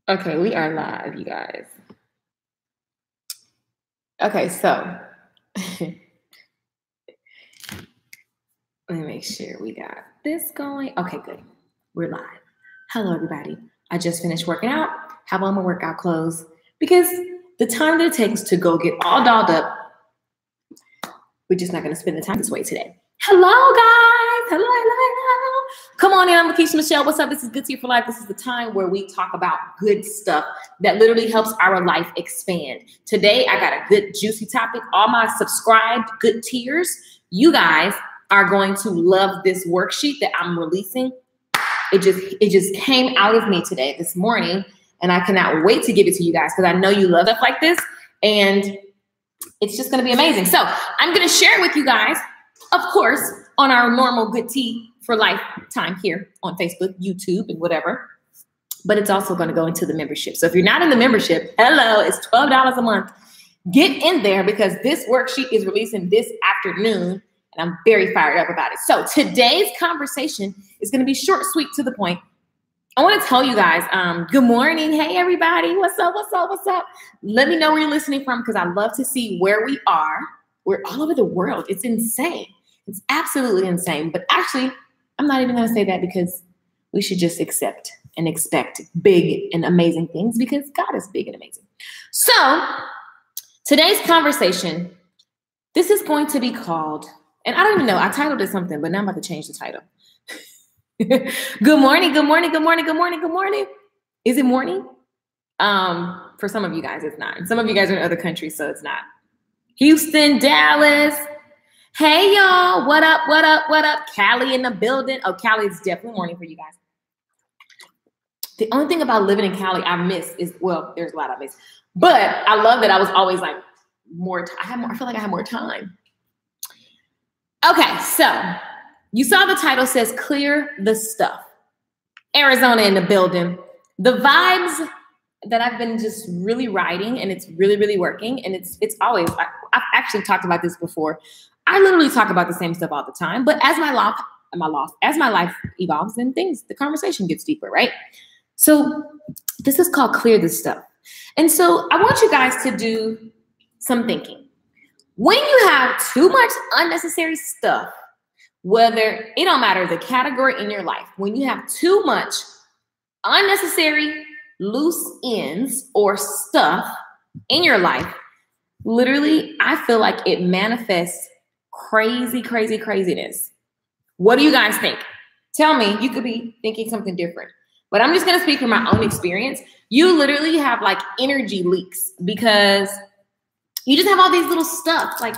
Okay, we are live, you guys. Okay, so let me make sure we got this going. Okay, good. We're live. Hello, everybody. I just finished working out. Have on my workout clothes because the time that it takes to go get all dolled up, we're just not going to spend the time this way today. Hello, guys. Hello. Come on in. I'm Lakeisha Michelle. What's up? This is Good Tea for Life. This is the time where we talk about good stuff that literally helps our life expand. Today, I got a good, juicy topic. All my subscribed good tears, you guys are going to love this worksheet that I'm releasing. It just came out of me today, this morning, and I cannot wait to give it to you guys because I know you love stuff like this, and it's just going to be amazing. So I'm going to share it with you guys, of course, on our normal Good Tea for Life time here on Facebook, YouTube, and whatever. But it's also going to go into the membership. So if you're not in the membership, hello, it's $12 a month. Get in there because this worksheet is releasing this afternoon, and I'm very fired up about it. So today's conversation is going to be short, sweet, to the point. I want to tell you guys, good morning. Hey, everybody. What's up? Let me know where you're listening from because I love to see where we are. We're all over the world. It's insane. It's absolutely insane. But actually, I'm not even going to say that because we should just accept and expect big and amazing things because God is big and amazing. So today's conversation, this is going to be called, and I don't even know, I titled it something, but now I'm about to change the title. Good morning. Is it morning? For some of you guys, it's not. And some of you guys are in other countries, so it's not. Houston, Dallas. Hey, y'all. What up? Cali in the building. Oh, Cali is definitely morning for you guys. The only thing about living in Cali I miss is, well, there's a lot I miss. But I love that I was always like I feel like I have more time. Okay, so you saw the title says clear the stuff. Arizona in the building. The vibes that I've been just really riding, and it's really, really working. And it's always, I've actually talked about this before. I literally talk about the same stuff all the time. But as my life evolves and the conversation gets deeper, right? So this is called clear the stuff. And so I want you guys to do some thinking. When you have too much unnecessary stuff, whether it don't matter the category in your life, when you have too much unnecessary loose ends or stuff in your life, literally, I feel like it manifests craziness. What do you guys think? Tell me. You could be thinking something different, but I'm just going to speak from my own experience. You literally have like energy leaks because you just have all these little stuff like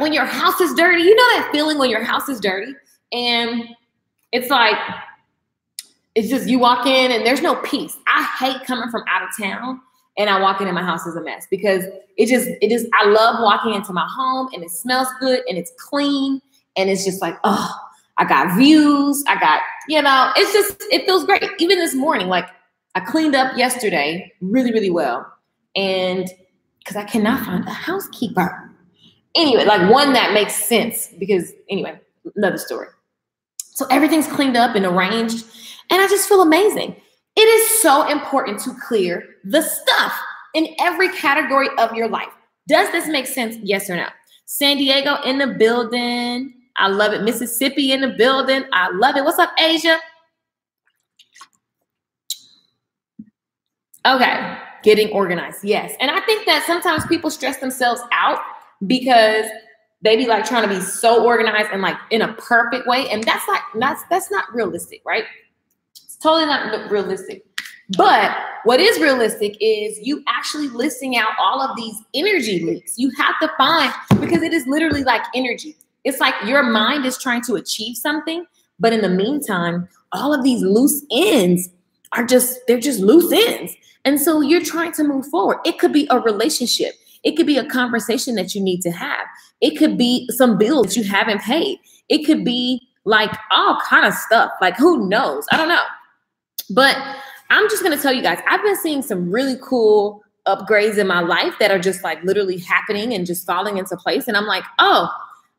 when your house is dirty, you know that feeling when your house is dirty and it's like, it's just you walk in and there's no peace. I hate coming from out of town and I walk in and my house is a mess because I love walking into my home and it smells good and it's clean and it's just like, oh, I got views. It feels great. Even this morning, like I cleaned up yesterday really, really well. And because I cannot find a housekeeper. Anyway, like one that makes sense because anyway, another story. So everything's cleaned up and arranged and I just feel amazing. It is so important to clear the stuff in every category of your life. Does this make sense? Yes or no? San Diego in the building. I love it. Mississippi in the building. I love it. What's up, Asia? Okay. Getting organized. Yes. And I think that sometimes people stress themselves out because they be like trying to be so organized and like in a perfect way. And that's not realistic, right? It's totally not realistic. But what is realistic is you actually listing out all of these energy leaks. You have to find, because it is literally like energy. It's like your mind is trying to achieve something. But in the meantime, all of these loose ends they're just loose ends. And so you're trying to move forward. It could be a relationship. It could be a conversation that you need to have. It could be some bills that you haven't paid. It could be like all kind of stuff. Like who knows? I don't know. But I'm just going to tell you guys, I've been seeing some really cool upgrades in my life that are just like literally happening and just falling into place. And I'm like, oh,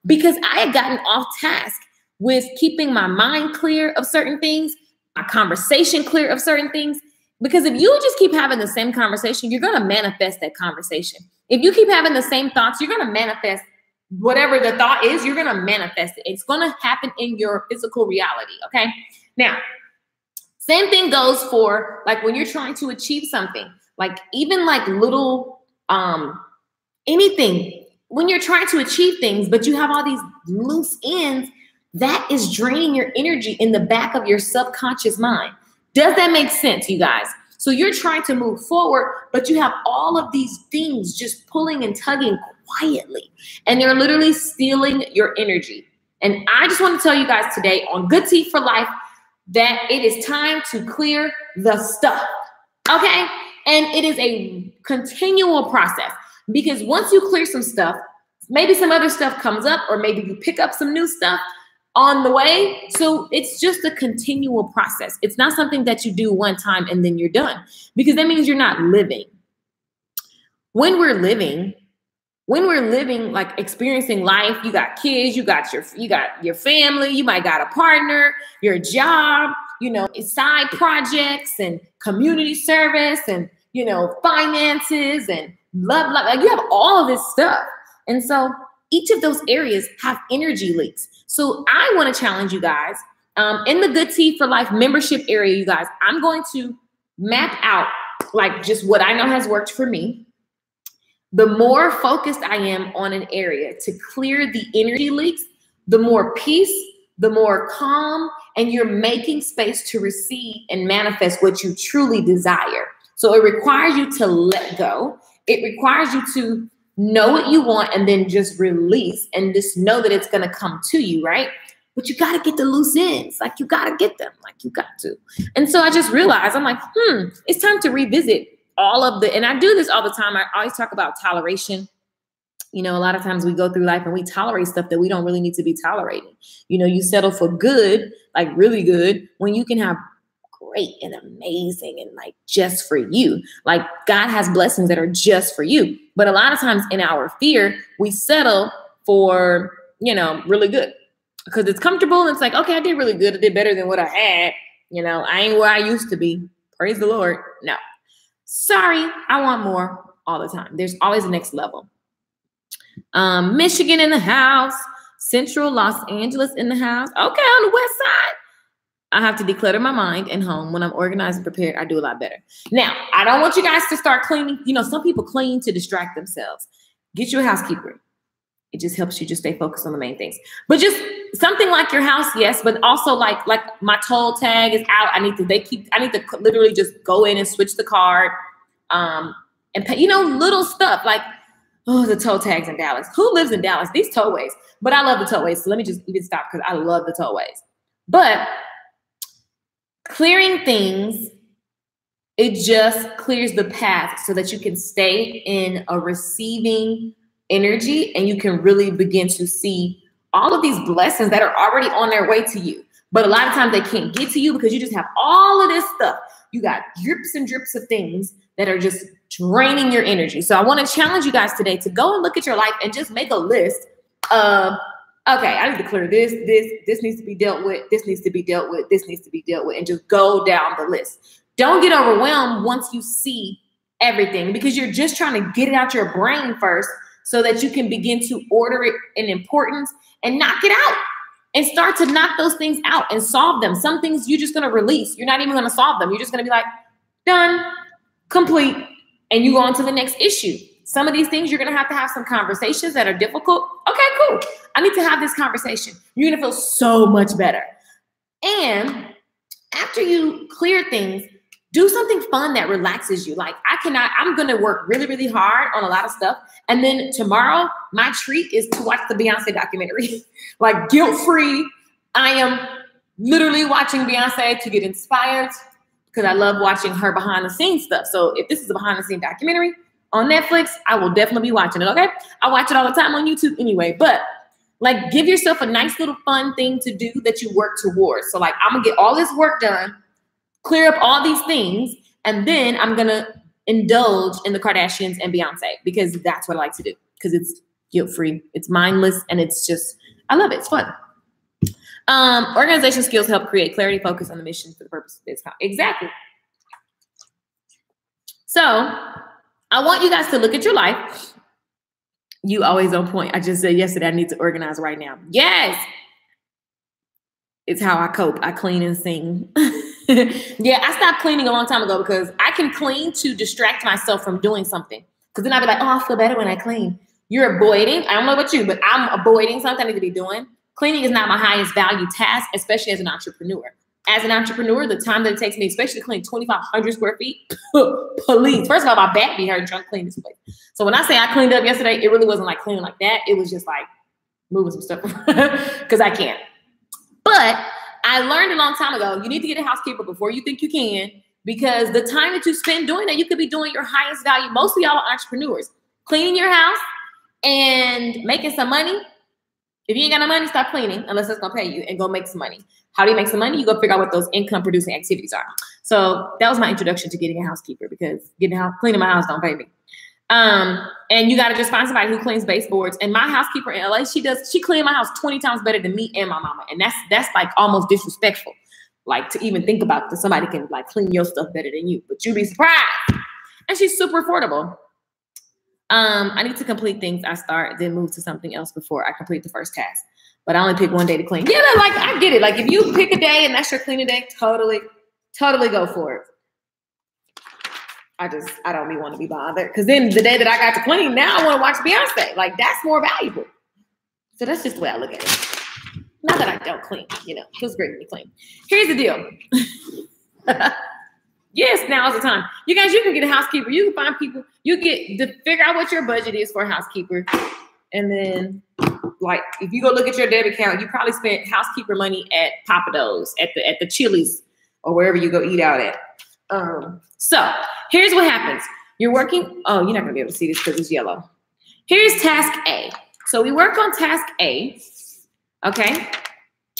because I had gotten off task with keeping my mind clear of certain things, my conversation clear of certain things. Because if you just keep having the same conversation, you're going to manifest that conversation. If you keep having the same thoughts, you're going to manifest whatever the thought is, you're going to manifest it. It's going to happen in your physical reality. Okay. Now, same thing goes for like when you're trying to achieve something, like even like little, anything, when you're trying to achieve things, but you have all these loose ends, that is draining your energy in the back of your subconscious mind. Does that make sense, you guys? So you're trying to move forward, but you have all of these things just pulling and tugging quietly, and they're literally stealing your energy. And I just want to tell you guys today on Good Tea for Life that it is time to clear the stuff, okay? And it is a continual process, because once you clear some stuff, maybe some other stuff comes up, or maybe you pick up some new stuff on the way. So it's just a continual process. It's not something that you do one time and then you're done, because that means you're not living. When we're living, like experiencing life, you got kids, you got your family, you might got a partner, your job, side projects and community service and, finances and love. Like you have all of this stuff. And so each of those areas have energy leaks. So I want to challenge you guys in the Good Tea for Life membership area, you guys, I'm going to map out like just what I know has worked for me. The more focused I am on an area to clear the energy leaks, the more peace, the more calm, and you're making space to receive and manifest what you truly desire. So it requires you to let go. It requires you to know what you want and then just release and just know that it's going to come to you, right? But you got to get the loose ends. Like you got to get them, like you got to. And so I just realized, I'm like, it's time to revisit all of and I do this all the time. I always talk about toleration. A lot of times we go through life and we tolerate stuff that we don't really need to be tolerating. You settle for good, like really good, when you can have great and amazing and like just for you. Like God has blessings that are just for you. But a lot of times in our fear, we settle for, really good because it's comfortable. And it's like, okay, I did really good. I did better than what I had. I ain't where I used to be. Praise the Lord. No, sorry. I want more all the time. There's always a next level. Michigan in the house, Central Los Angeles in the house. Okay. On the West Side. I have to declutter my mind and home. When I'm organized and prepared, I do a lot better. Now, I don't want you guys to start cleaning. Some people clean to distract themselves. Get you a housekeeper. It just helps you just stay focused on the main things. But just something like your house, yes, but also like my toll tag is out. I need to literally just go in and switch the card and pay, little stuff like, the toll tags in Dallas. Who lives in Dallas? These tollways. But I love the tollways. So let me just even stop because I love the tollways. But clearing things, it just clears the path so that you can stay in a receiving energy and you can really begin to see all of these blessings that are already on their way to you. But a lot of times they can't get to you because you just have all of this stuff. You got drips and drips of things that are just draining your energy. So I want to challenge you guys today to go and look at your life and just make a list of, okay, I need to clear this needs to be dealt with, this needs to be dealt with, this needs to be dealt with, and just go down the list. Don't get overwhelmed once you see everything because you're just trying to get it out your brain first so that you can begin to order it in importance and knock it out and start to knock those things out and solve them. Some things you're just going to release. You're not even going to solve them. You're just going to be like, done, complete, and you go on to the next issue. Some of these things you're going to have some conversations that are difficult. Okay, cool. I need to have this conversation. You're going to feel so much better. And after you clear things, do something fun that relaxes you. Like I'm going to work really, really hard on a lot of stuff. And then tomorrow, my treat is to watch the Beyonce documentary, like guilt-free. I am literally watching Beyonce to get inspired because I love watching her behind the scenes stuff. So if this is a behind the scenes documentary on Netflix, I will definitely be watching it. Okay. I watch it all the time on YouTube anyway, but like give yourself a nice little fun thing to do that you work towards. So like, I'm going to get all this work done, clear up all these things, and then I'm going to indulge in the Kardashians and Beyonce because that's what I like to do because it's guilt-free, it's mindless, and it's just, I love it. It's fun. Organization skills help create clarity, focus on the mission for the purpose of this. Exactly. So I want you guys to look at your life. You always on point. I just said yesterday, I need to organize right now. Yes. It's how I cope. I clean and sing. Yeah, I stopped cleaning a long time ago because I can clean to distract myself from doing something. Because then I'll be like, oh, I feel better when I clean. You're avoiding. I don't know about you, but I'm avoiding something I need to be doing. Cleaning is not my highest value task, especially as an entrepreneur. As an entrepreneur, the time that it takes me, especially to clean 2,500 square feet, please. First of all, my back be hurting trying to clean this place. So when I say I cleaned up yesterday, it really wasn't like cleaning like that. It was just like moving some stuff because I can't. But I learned a long time ago, you need to get a housekeeper before you think you can, because the time that you spend doing that, you could be doing your highest value. Most of y'all are entrepreneurs. Cleaning your house and making some money. If you ain't got no money, stop cleaning unless it's going to pay you and go make some money. How do you make some money? You go figure out what those income producing activities are. So that was my introduction to getting a housekeeper, because cleaning my house don't pay me. And you got to just find somebody who cleans baseboards. And my housekeeper in LA, she cleaned my house 20 times better than me and my mama. And that's like almost disrespectful. Like to even think about that somebody can like clean your stuff better than you, but you'd be surprised. And she's super affordable. I need to complete things I start, then move to something else before I complete the first task. But I only pick one day to clean. Yeah, like I get it. Like if you pick a day and that's your cleaning day, totally go for it. I don't want to be bothered. Because then the day that I got to clean, now I want to watch Beyonce. Like that's more valuable. So that's just the way I look at it. Not that I don't clean, it feels great when you clean. Here's the deal. Yes, now is the time. You guys, you can get a housekeeper. You can find people. You get to figure out what your budget is for a housekeeper. And then, like, if you go look at your debit account, you probably spent housekeeper money at Papa Do's, at the Chili's, or wherever you go eat out at. So here's what happens. You're working. Oh, you're not going to be able to see this because it's yellow. Here's task A. So we work on task A. Okay.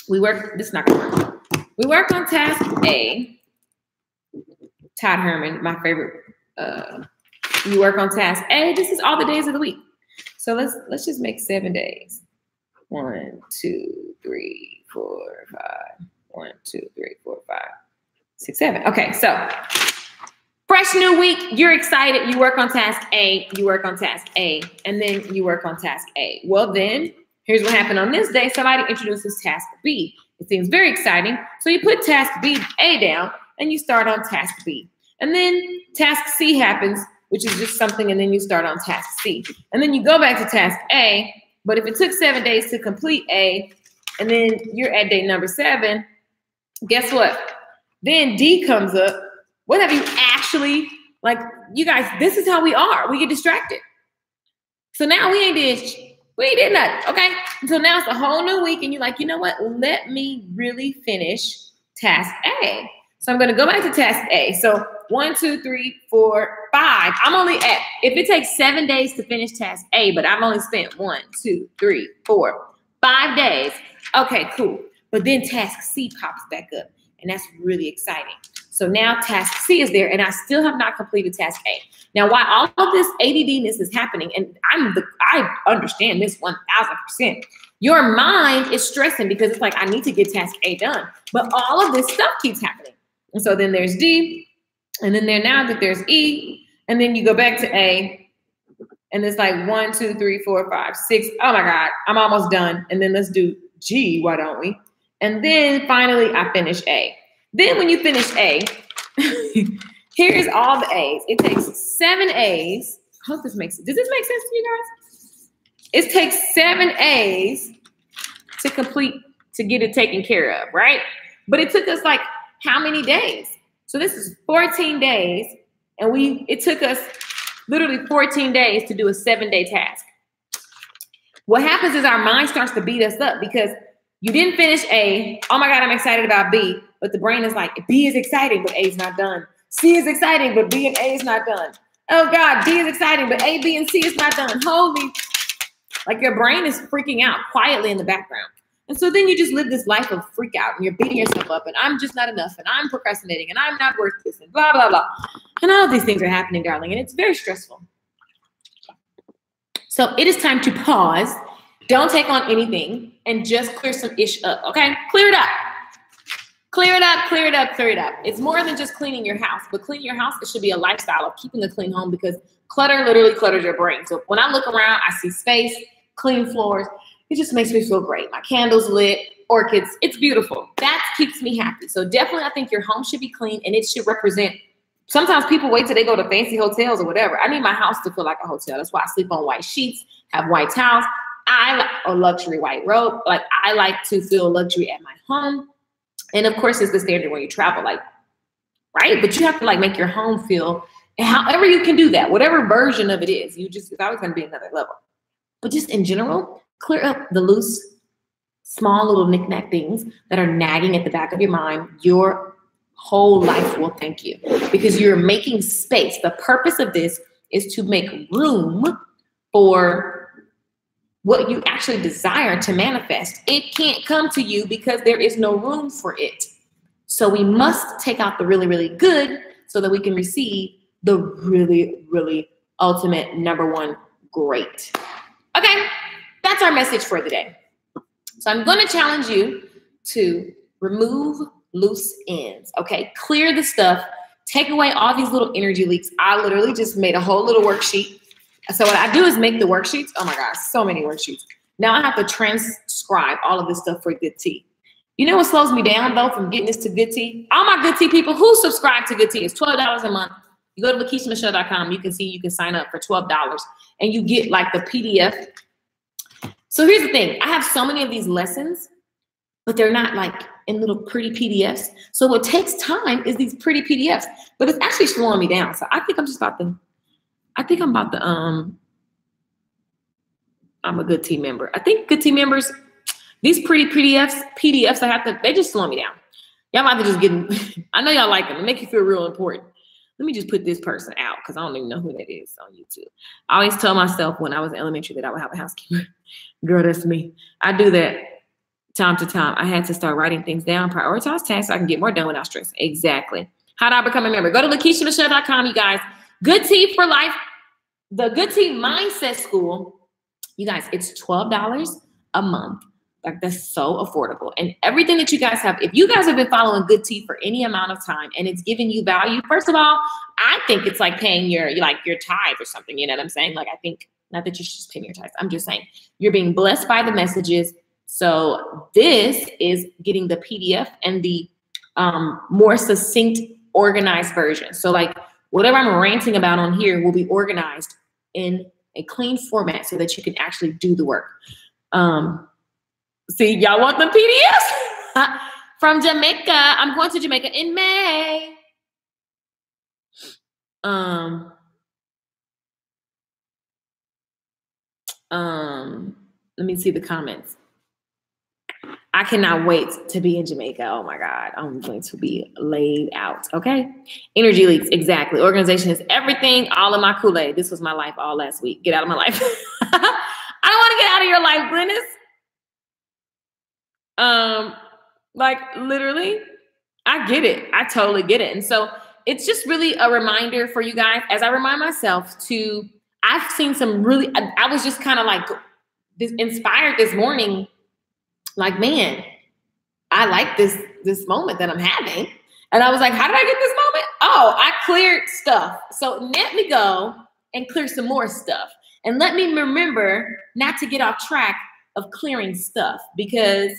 This is not going to work. We work on task A. Todd Herman, my favorite. You work on task A. This is all the days of the week. So let's just make 7 days. 1, 2, 3, 4, 5. 1, 2, 3, 4, 5, 6, 7. Okay, so fresh new week. You're excited. You work on task A. You work on task A, and then you work on task A. Well, then here's what happened on this day. Somebody introduces task B. It seems very exciting. So you put task A down, and you start on task B. And then task C happens, which is just something, and then you start on task C. And then you go back to task A, but if it took 7 days to complete A, and then you're at day number 7, guess what? Then D comes up. What have you actually, like, you guys, this is how we are. We get distracted. So now we ain't did nothing, okay? So now it's a whole new week, and you're like, you know what? Let me really finish task A. So I'm going to go back to task A. So 1, 2, 3, 4, 5. I'm only at, if it takes 7 days to finish task A, but I've only spent 1, 2, 3, 4, 5 days. Okay, cool. But then task C pops back up, and that's really exciting. So now task C is there, and I still have not completed task A. Now, while all of this ADD-ness is happening, and I understand this 1,000%, your mind is stressing because it's like, I need to get task A done. But all of this stuff keeps happening. And so then there's D, and then now that there's E, and then you go back to A, and it's like 1, 2, 3, 4, 5, 6. Oh my God, I'm almost done. And then let's do G, why don't we? And then finally I finish A. Then when you finish A, here's all the A's. It takes 7 A's. I hope does this make sense to you guys? It takes 7 A's to get it taken care of, right? But it took us like how many days? So this is 14 days, and it took us literally 14 days to do a 7-day task. What happens is our mind starts to beat us up because you didn't finish A. Oh my God, I'm excited about B. But the brain is like, B is exciting, but A is not done. C is exciting, but B and A is not done. Oh God, D is exciting, but A, B, and C is not done. Holy, like your brain is freaking out quietly in the background. And so then you just live this life of freak out, and you're beating yourself up, and I'm just not enough, and I'm procrastinating, and I'm not worth this, and blah, blah, blah. And all of these things are happening, darling, and it's very stressful. So it is time to pause Don't take on anything and just clear some ish up, okay? Clear it up. Clear it up, clear it up, clear it up. It's more than just cleaning your house, but cleaning your house, it should be a lifestyle of keeping a clean home because clutter literally clutters your brain. So when I look around, I see space, clean floors. It just makes me feel great. My candles lit, orchids, it's beautiful. That keeps me happy. So definitely I think your home should be clean and it should represent, sometimes people wait till they go to fancy hotels or whatever. I need my house to feel like a hotel. That's why I sleep on white sheets, have white towels. I like a luxury white robe. Like I like to feel luxury at my home. And of course, it's the standard when you travel, like, right? But you have to like make your home feel, and however you can do that, whatever version of it is, it's always going to be another level. But just in general, clear up the loose, small little knick-knack things that are nagging at the back of your mind. Your whole life will thank you because you're making space. The purpose of this is to make room for what you actually desire to manifest. It can't come to you because there is no room for it. So we must take out the really, really good so that we can receive the really, really ultimate number one great. Okay, that's our message for the day. So I'm going to challenge you to remove loose ends, okay? Clear the stuff, take away all these little energy leaks. I literally just made a whole little worksheet. So what I do is make the worksheets. Oh my gosh, so many worksheets. Now I have to transcribe all of this stuff for Good Tea. You know what slows me down though from getting this to Good Tea? All my Good Tea people who subscribe to Good Tea, it's $12 a month. You go to LakeishaMichelle.com, you can see you can sign up for $12 and you get like the PDF. So here's the thing. I have so many of these lessons, but they're not like in little pretty PDFs. So what takes time is these pretty PDFs, but it's actually slowing me down. So I think I'm a Good Tea member. I think Good Tea members, these pretty PDFs, they just slow me down. Y'all might have to just I know y'all like them. They make you feel real important. Let me just put this person out because I don't even know who that is on YouTube. I always tell myself when I was in elementary that I would have a housekeeper. Girl, that's me. I do that time to time. I had to start writing things down, prioritize tasks so I can get more done without stress. Exactly. How do I become a member? Go to LakeishaMichelle.com, you guys. Good Tea for Life. The Good Tea Mindset School. You guys, it's $12 a month. Like that's so affordable. And everything that you guys have, if you guys have been following Good Tea for any amount of time and it's giving you value, first of all, I think it's like paying your tithe or something. You know what I'm saying? Like I think, not that you should just pay your tithes. I'm just saying you're being blessed by the messages. So this is getting the PDF and the more succinct, organized version. So like whatever I'm ranting about on here will be organized in a clean format so that you can actually do the work. See, y'all want the PDFs? From Jamaica. I'm going to Jamaica in May. Let me see the comments. I cannot wait to be in Jamaica. Oh my God. I'm going to be laid out. Okay. Energy leaks. Exactly. Organization is everything. All of my Kool-Aid. This was my life all last week. Get out of my life. I don't want to get out of your life, Glennis. Like literally, I get it. I totally get it. And so it's just really a reminder for you guys as I remind myself to, I've seen some really, I was just kind of like inspired this morning. Like, man, I like this moment that I'm having. And I was like, how did I get this moment? Oh, I cleared stuff. So let me go and clear some more stuff. And let me remember not to get off track of clearing stuff because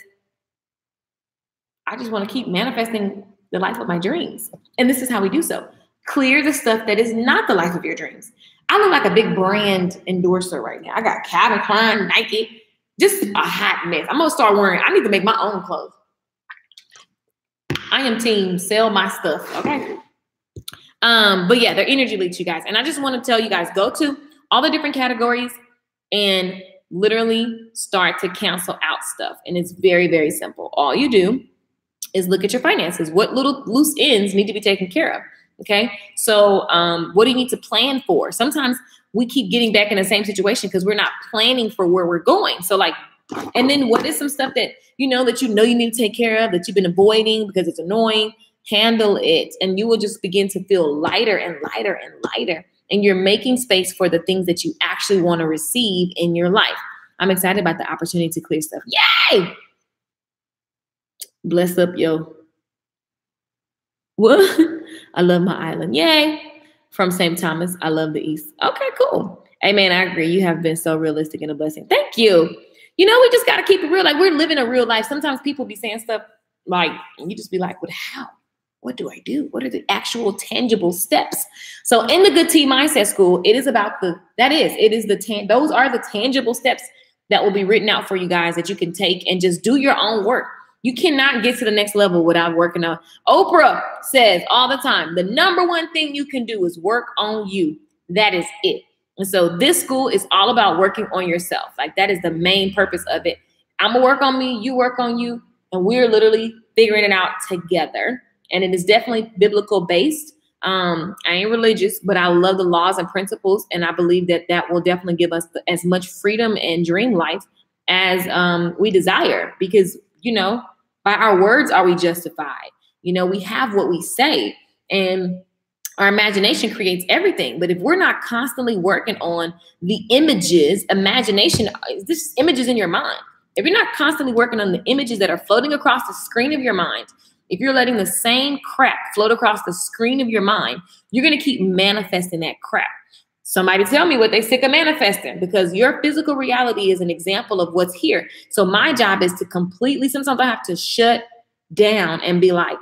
I just want to keep manifesting the life of my dreams. And this is how we do so. Clear the stuff that is not the life of your dreams. I look like a big brand endorser right now. I got Calvin Klein, Nike, just a hot mess. I'm going to start wearing, I need to make my own clothes. I am team sell my stuff, okay? But yeah, they're energy leaks, you guys. And I just want to tell you guys, go to all the different categories and literally start to cancel out stuff. And it's very, very simple. All you do is look at your finances. What little loose ends need to be taken care of, okay? So what do you need to plan for? Sometimes we keep getting back in the same situation because we're not planning for where we're going. So like, and then what is some stuff that you know you need to take care of that you've been avoiding because it's annoying? Handle it. And you will just begin to feel lighter and lighter and lighter. And you're making space for the things that you actually want to receive in your life. I'm excited about the opportunity to clear stuff. Yay! Bless up, yo. What? I love my island. Yay! From St. Thomas. I love the East. Okay, cool. Hey, man, I agree. You have been so realistic and a blessing. Thank you. You know, we just got to keep it real. Like, we're living a real life. Sometimes people be saying stuff like, and you just be like, "What? How? What do I do? What are the actual tangible steps?" So in the Good Tea Mindset School, it is about those are the tangible steps that will be written out for you guys that you can take and just do your own work. You cannot get to the next level without working on. Oprah says all the time, the number one thing you can do is work on you. That is it. And so this school is all about working on yourself. Like, that is the main purpose of it. I'm gonna work on me, you work on you, and we're literally figuring it out together. And it is definitely biblical based. I ain't religious, but I love the laws and principles. And I believe that that will definitely give us as much freedom and dream life as we desire. Because, you know, by our words are we justified. You know, we have what we say. And our imagination creates everything. But if we're not constantly working on the images, imagination is just images in your mind. If you're not constantly working on the images that are floating across the screen of your mind, if you're letting the same crap float across the screen of your mind, you're going to keep manifesting that crap. Somebody tell me what they sick of manifesting, because your physical reality is an example of what's here. So my job is to completely, sometimes I have to shut down and be like,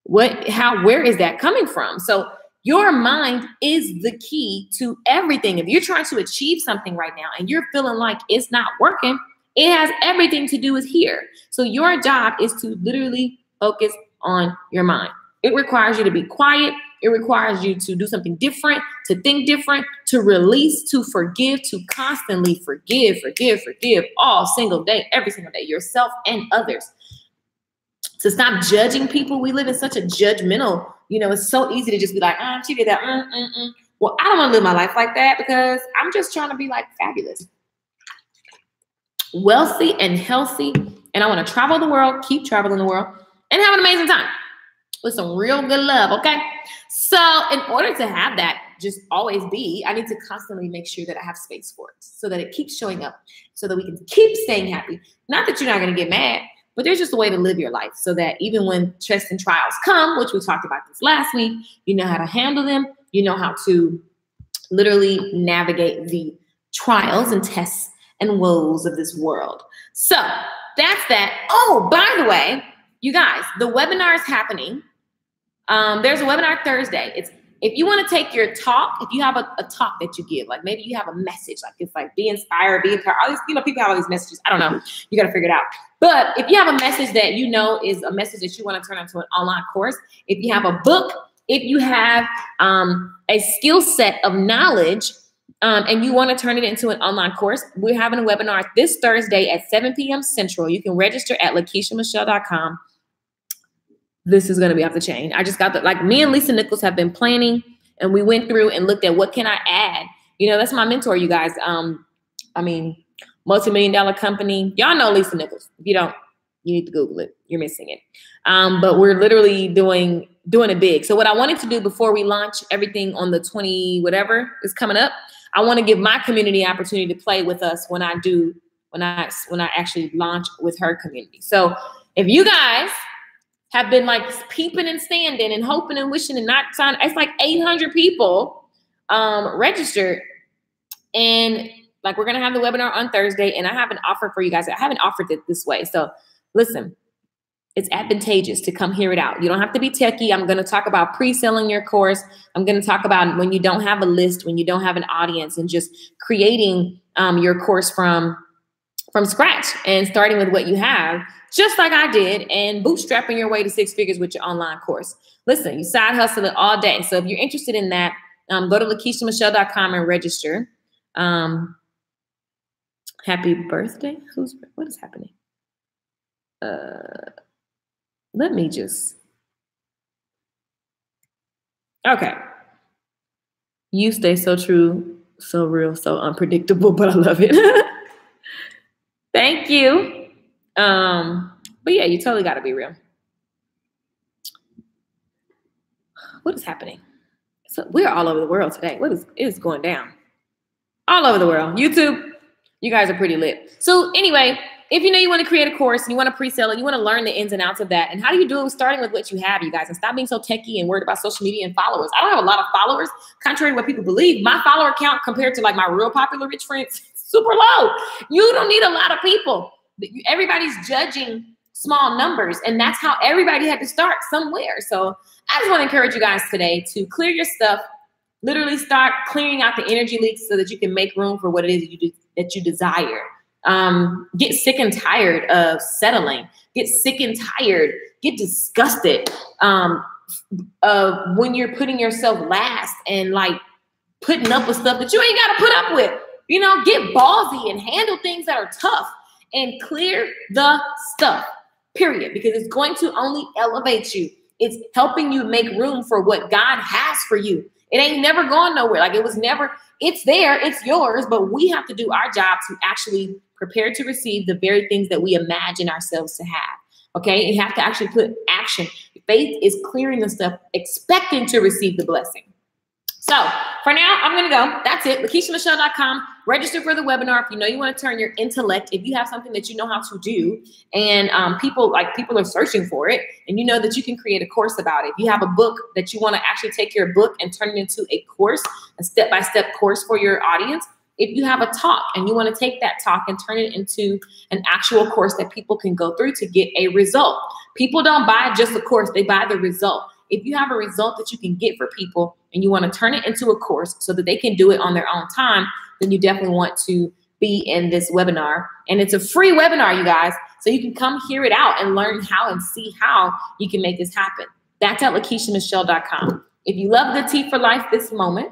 where is that coming from? So your mind is the key to everything. If you're trying to achieve something right now and you're feeling like it's not working, it has everything to do with here. So your job is to literally focus on your mind. It requires you to be quiet. It requires you to do something different, to think different, to release, to forgive, to constantly forgive all single day, every single day, yourself and others. To stop judging people. We live in such a judgmental, you know, it's so easy to just be like, she did that. Well, I don't want to live my life like that, because I'm just trying to be like fabulous, wealthy and healthy. And I want to travel the world, keep traveling the world, and have an amazing time with some real good love, okay? So in order to have that just always be, I need to constantly make sure that I have space for it so that it keeps showing up, so that we can keep staying happy. Not that you're not going to get mad, but there's just a way to live your life so that even when tests and trials come, which we talked about this last week, you know how to handle them. You know how to literally navigate the trials and tests and woes of this world. So that's that. Oh, by the way, you guys, the webinar is happening. There's a webinar Thursday. If you want to take your talk, if you have a talk that you give, like maybe you have a message, like it's like be inspired, be empowered. All these, you know, people have all these messages. I don't know. You got to figure it out. But if you have a message that you know is a message that you want to turn into an online course, if you have a book, if you have a skill set of knowledge, and you want to turn it into an online course, we're having a webinar this Thursday at 7 p.m. Central. You can register at LakeishaMichelle.com. This is going to be off the chain. I just got like me and Lisa Nichols have been planning, and we went through and looked at what can I add. You know, that's my mentor, you guys. I mean, multi-million-dollar company. Y'all know Lisa Nichols. If you don't, you need to Google it. You're missing it. But we're literally doing it big. So what I wanted to do before we launch everything on the 20 whatever is coming up, I want to give my community opportunity to play with us when I actually launch with her community. So if you guys have been like peeping and standing and hoping and wishing and not signing, it's like 800 people registered. And like, we're going to have the webinar on Thursday, and I have an offer for you guys. I haven't offered it this way. So listen, it's advantageous to come hear it out. You don't have to be techie. I'm going to talk about pre-selling your course. I'm going to talk about when you don't have a list, when you don't have an audience, and just creating your course from scratch and starting with what you have, just like I did, and bootstrapping your way to 6 figures with your online course. Listen, you side hustle it all day. So if you're interested in that, go to LakeishaMichelle.com and register. Happy birthday. What is happening? Let me just. Okay. You stay so true, so real, so unpredictable, but I love it. Thank you. But yeah, you totally got to be real. What is happening? So we're all over the world today. What is going down? All over the world. YouTube, You guys are pretty lit. So anyway, if you know you want to create a course and you want to pre-sell it, you want to learn the ins and outs of that. And how do you do it? Starting with what you have, you guys, and stop being so techie and worried about social media and followers. I don't have a lot of followers, contrary to what people believe. My follower count compared to like my real popular rich friends, super low. You don't need a lot of people. Everybody's judging small numbers, and that's how everybody had to start somewhere. So I just want to encourage you guys today to clear your stuff, literally start clearing out the energy leaks so that you can make room for what it is that you desire. Get sick and tired of settling. Get sick and tired. Get disgusted of when you're putting yourself last and like putting up with stuff that you ain't got to put up with. You know, get ballsy and handle things that are tough and clear the stuff, period, because it's going to only elevate you. It's helping you make room for what God has for you. It ain't never gone nowhere. Like it was never, it's there, it's yours, but we have to do our job to actually prepare to receive the very things that we imagine ourselves to have. Okay, you have to actually put action. Faith is clearing the stuff, expecting to receive the blessing. So for now, I'm going to go. That's it. LakeishaMichelle.com. Register for the webinar if you know you want to turn your intellect. If you have something that you know how to do and people are searching for it and you know that you can create a course about it. If you have a book that you want to actually take your book and turn it into a course, a step-by-step course for your audience. If you have a talk and you want to take that talk and turn it into an actual course that people can go through to get a result. People don't buy just a course, they buy the result. If you have a result that you can get for people and you want to turn it into a course so that they can do it on their own time, then you definitely want to be in this webinar. And it's a free webinar, you guys. So you can come hear it out and learn how and see how you can make this happen. That's at LakeishaMichelle.com. If you love the Tea for Life this moment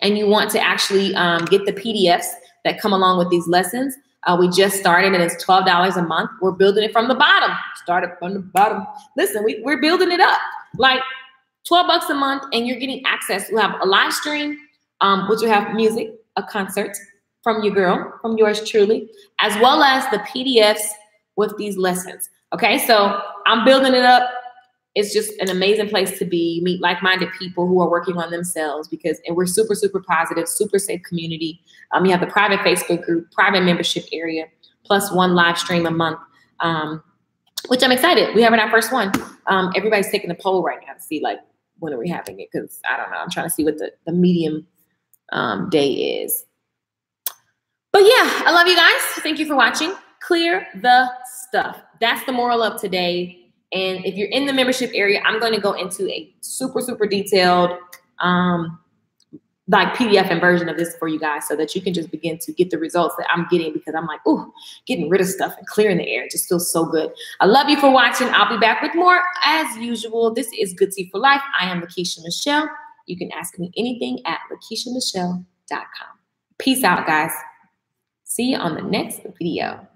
and you want to actually get the PDFs that come along with these lessons, we just started and it's $12 a month. We're building it from the bottom. Started from the bottom. Listen, we're building it up. Like $12 a month and you're getting access. We'll have a live stream, which will have music, a concert from your girl, from yours truly, as well as the PDFs with these lessons. Okay, so I'm building it up. It's just an amazing place to be, meet like-minded people who are working on themselves and we're super, super positive, super safe community. You have the private Facebook group, private membership area, plus one live stream a month, which I'm excited. We're having our first one. Everybody's taking a poll right now to see like, when are we having it? Because I don't know. I'm trying to see what the medium day is. But yeah, I love you guys. Thank you for watching. Clear the stuff. That's the moral of today. And if you're in the membership area, I'm going to go into a super, super detailed like PDF and version of this for you guys so that you can just begin to get the results that I'm getting because I'm like, ooh, getting rid of stuff and clearing the air. It just feels so good. I love you for watching. I'll be back with more as usual. This is Good Tea for Life. I am Lakeisha Michelle. You can ask me anything at LakeishaMichelle.com. Peace out, guys. See you on the next video.